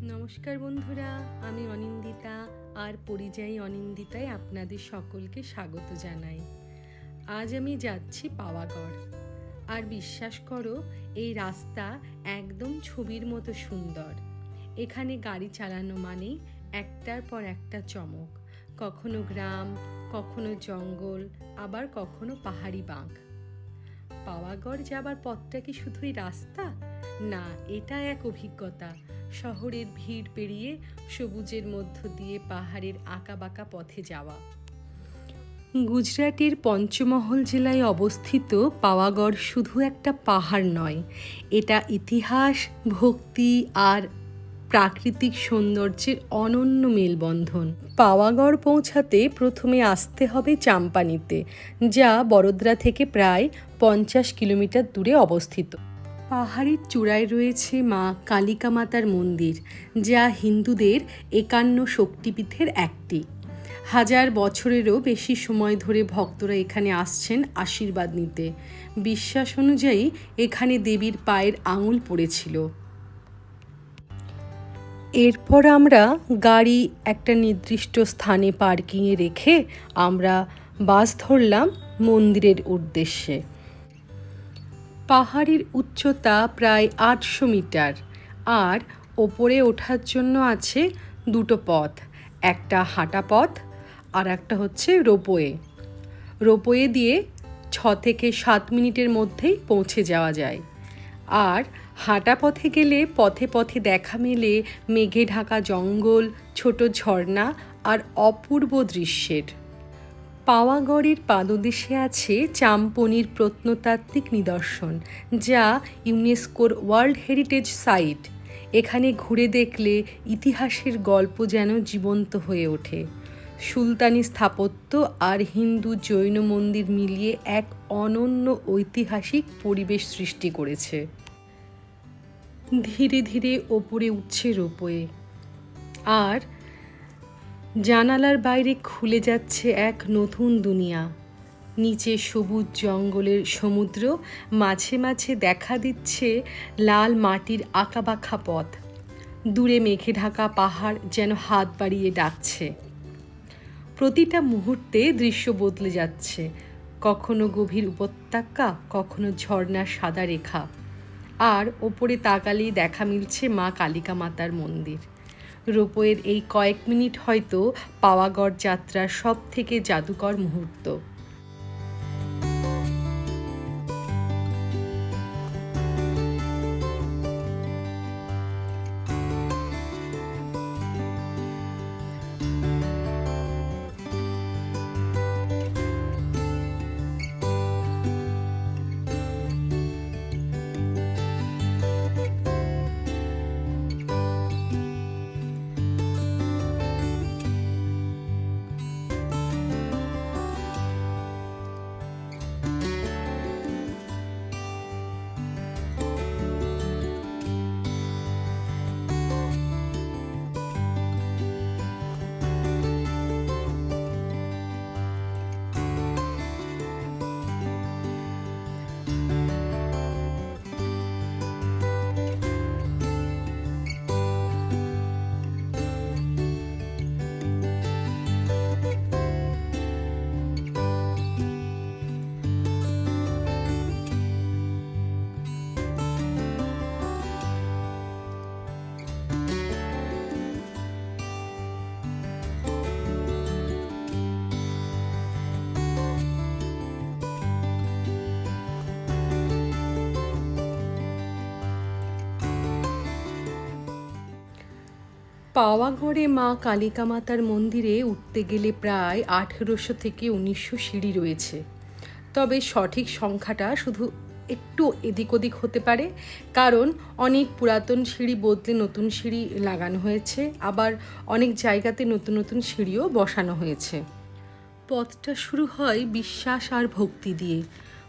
নমস্কার বন্ধুরা, আমি অনিন্দিতা আর পরিযায়ী অনিন্দিতায় আপনাদের সকলকে স্বাগত জানাই। আজ আমি যাচ্ছি পাওয়াগড়। আর বিশ্বাস করো, এই রাস্তা একদম ছবির মতো সুন্দর। এখানে গাড়ি চালানো মানেই একটার পর একটা চমক। কখনো গ্রাম, কখনো জঙ্গল, আবার কখনো পাহাড়ি বাঁক। পাওয়াগড় যাবার পথটা কি শুধুই রাস্তা? না, এটা এক অভিজ্ঞতা। শহরের ভিড় পেরিয়ে সবুজের মধ্য দিয়ে পাহাড়ের আঁকাবাঁকা পথে যাওয়া। গুজরাটের পঞ্চমহল জেলায় অবস্থিত পাওয়াগড় শুধু একটা পাহাড় নয়, এটা ইতিহাস, ভক্তি আর প্রাকৃতিক সৌন্দর্যের অনন্য মেলবন্ধন। পাওয়াগড় পৌঁছাতে প্রথমে আসতে হবে চাম্পানিতে, যা বরোদরা থেকে প্রায় 50 কিলোমিটার দূরে অবস্থিত। পাহাড়ের চূড়ায় রয়েছে মা কালিকা মাতার মন্দির, যা হিন্দুদের 51 শক্তিপীঠের একটি। হাজার বছরেরও বেশি সময় ধরে ভক্তরা এখানে আসছেন আশীর্বাদ নিতে। বিশ্বাস অনুযায়ী এখানে দেবীর পায়ের আঙুল পড়েছিল। এরপর আমরা গাড়ি একটা নির্দিষ্ট স্থানে পার্কিংয়ে রেখে আমরা বাস ধরলাম মন্দিরের উদ্দেশ্যে। পাহাড়ের উচ্চতা প্রায় 800 মিটার, আর ওপরে ওঠার জন্য আছে দুটো পথ, একটা হাঁটা পথ আর একটা হচ্ছে রোপওয়ে। রোপওয়ে দিয়ে 6 থেকে 7 মিনিটের মধ্যেই পৌঁছে যাওয়া যায়। আর হাঁটা পথে গেলে পথে পথে দেখা মেলে মেঘে ঢাকা জঙ্গল, ছোট ঝর্ণা আর অপূর্ব দৃশ্যের। পাওয়াগড়ের পাদদেশে আছে চাম্পনির প্রত্নতাত্ত্বিক নিদর্শন, যা ইউনেস্কোর ওয়ার্ল্ড হেরিটেজ সাইট। এখানে ঘুরে দেখলে ইতিহাসের গল্প যেন জীবন্ত হয়ে ওঠে। সুলতানি স্থাপত্য আর হিন্দু জৈন মন্দির মিলিয়ে এক অনন্য ঐতিহাসিক পরিবেশ সৃষ্টি করেছে। ধীরে ধীরে ওপরে উঠছে রোপওয়ে, আর জানালার বাইরে খুলে যাচ্ছে এক নতুন দুনিয়া। নিচে সবুজ জঙ্গলের সমুদ্র, মাঝে মাঝে দেখা দিচ্ছে লাল মাটির আঁকাবাঁকা পথ। দূরে মেঘে ঢাকা পাহাড় যেন হাত বাড়িয়ে ডাকছে। প্রতিটা মুহূর্তে দৃশ্য বদলে যাচ্ছে, কখনো গভীর উপত্যকা, কখনো ঝর্ণার সাদা রেখা। আর ওপরে তাকালেই দেখা মিলছে মা কালিকা মাতার মন্দির। রোপওয়ের এই কয়েক মিনিট হয়তো পাওয়াগড় যাত্রার সব থেকে জাদুকর মুহূর্ত। পাওয়াগড়ে মা কালিকা মাতার মন্দিরে উঠতে গেলে প্রায় 1800 থেকে 1900 সিঁড়ি রয়েছে। তবে সঠিক সংখ্যাটা শুধু একটু এদিক ওদিক হতে পারে, কারণ অনেক পুরাতন সিঁড়ি বদলে নতুন সিঁড়ি লাগানো হয়েছে, আবার অনেক জায়গাতে নতুন নতুন সিঁড়িও বসানো হয়েছে। পথটা শুরু হয় বিশ্বাস আর ভক্তি দিয়ে।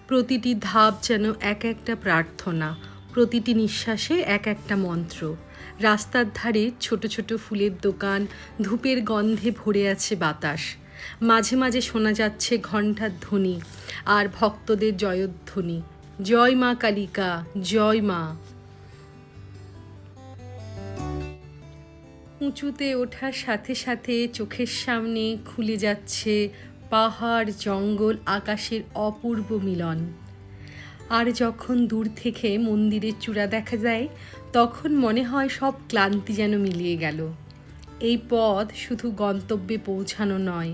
প্রতিটি ধাপ যেন এক একটা প্রার্থনা, প্রতিটি নিঃশ্বাসে এক একটা মন্ত্র। রাস্তার ধারে ছোট ছোট ফুলের দোকান, ধূপের গন্ধে ভরে আছে বাতাস। মাঝে মাঝে শোনা যাচ্ছে ঘণ্টার ধ্বনি আর ভক্তদের জয়ধ্বনি, জয় মা কালিকা, জয় মা। উঁচুতে ওঠার সাথে সাথে চোখের সামনে খুলে যাচ্ছে পাহাড়, জঙ্গল, আকাশের অপূর্ব মিলন। আর যখন দূর থেকে মন্দিরের চূড়া দেখা যায়, তখন মনে হয় সব ক্লান্তি যেন মিলিয়ে গেল। এই পথ শুধু গন্তব্যে পৌঁছানো নয়,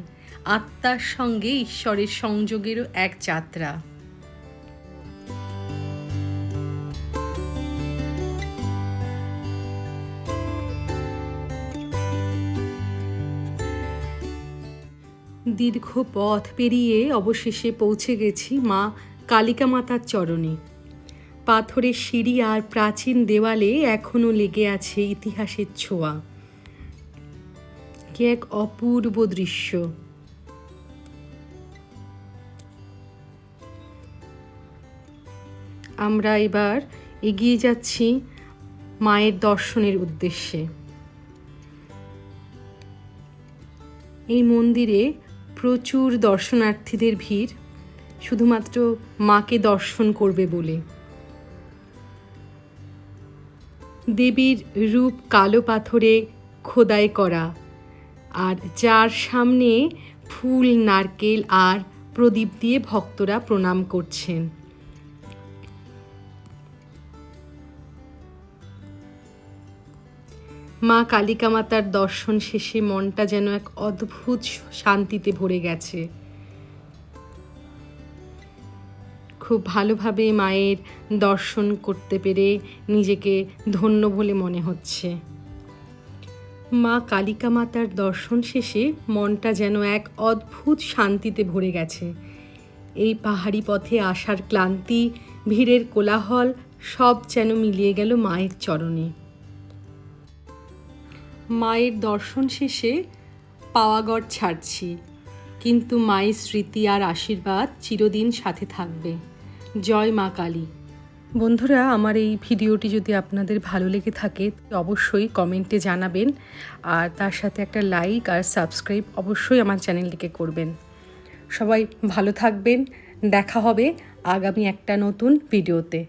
আত্মার সঙ্গে ঈশ্বরের সংযোগেরও এক যাত্রা। দীর্ঘ পথ পেরিয়ে অবশেষে পৌঁছে গেছি মা কালিকা মাতার চরণে। পাথরের সিঁড়ি আর প্রাচীন দেওয়ালে এখনও লেগে আছে ইতিহাসের ছোঁয়া। কি এক অপূর্ব দৃশ্য! আমরা এবার এগিয়ে যাচ্ছি মায়ের দর্শনের উদ্দেশ্যে। এই মন্দিরে প্রচুর দর্শনার্থীদের ভিড়, শুধুমাত্র মাকে দর্শন করবে বলে। দেবীর রূপ কালো পাথরে খোদাই করা, আর যার সামনে ফুল, নারকেল আর প্রদীপ দিয়ে ভক্তরা প্রণাম করছেন। মা কালিকা মাতার দর্শন শেষে মনটা যেন এক অদ্ভুত শান্তিতে ভরে গেছে। খুব ভালোভাবে মায়ের দর্শন করতে পেরে নিজেকে ধন্য বলে মনে হচ্ছে। মা কালিকা মাতার দর্শন শেষে মনটা যেন এক অদ্ভুত শান্তিতে ভরে গেছে। এই পাহাড়ি পথে আসার ক্লান্তি, ভিড়ের কোলাহল সব যেন মিলিয়ে গেল মায়ের চরণে। মায়ের দর্শন শেষে পাওয়াগড় ছাড়ছি, কিন্তু মায়ের স্মৃতি আর আশীর্বাদ চিরদিন সাথে থাকবে। জয় মা কালী। বন্ধুরা, আমার এই ভিডিওটি যদি আপনাদের ভালো লেগে থাকে অবশ্যই কমেন্টে জানাবেন, আর তার সাথে একটা লাইক আর সাবস্ক্রাইব অবশ্যই আমার চ্যানেলটিকে করবেন। সবাই ভালো থাকবেন। দেখা হবে আগামী একটা নতুন ভিডিওতে।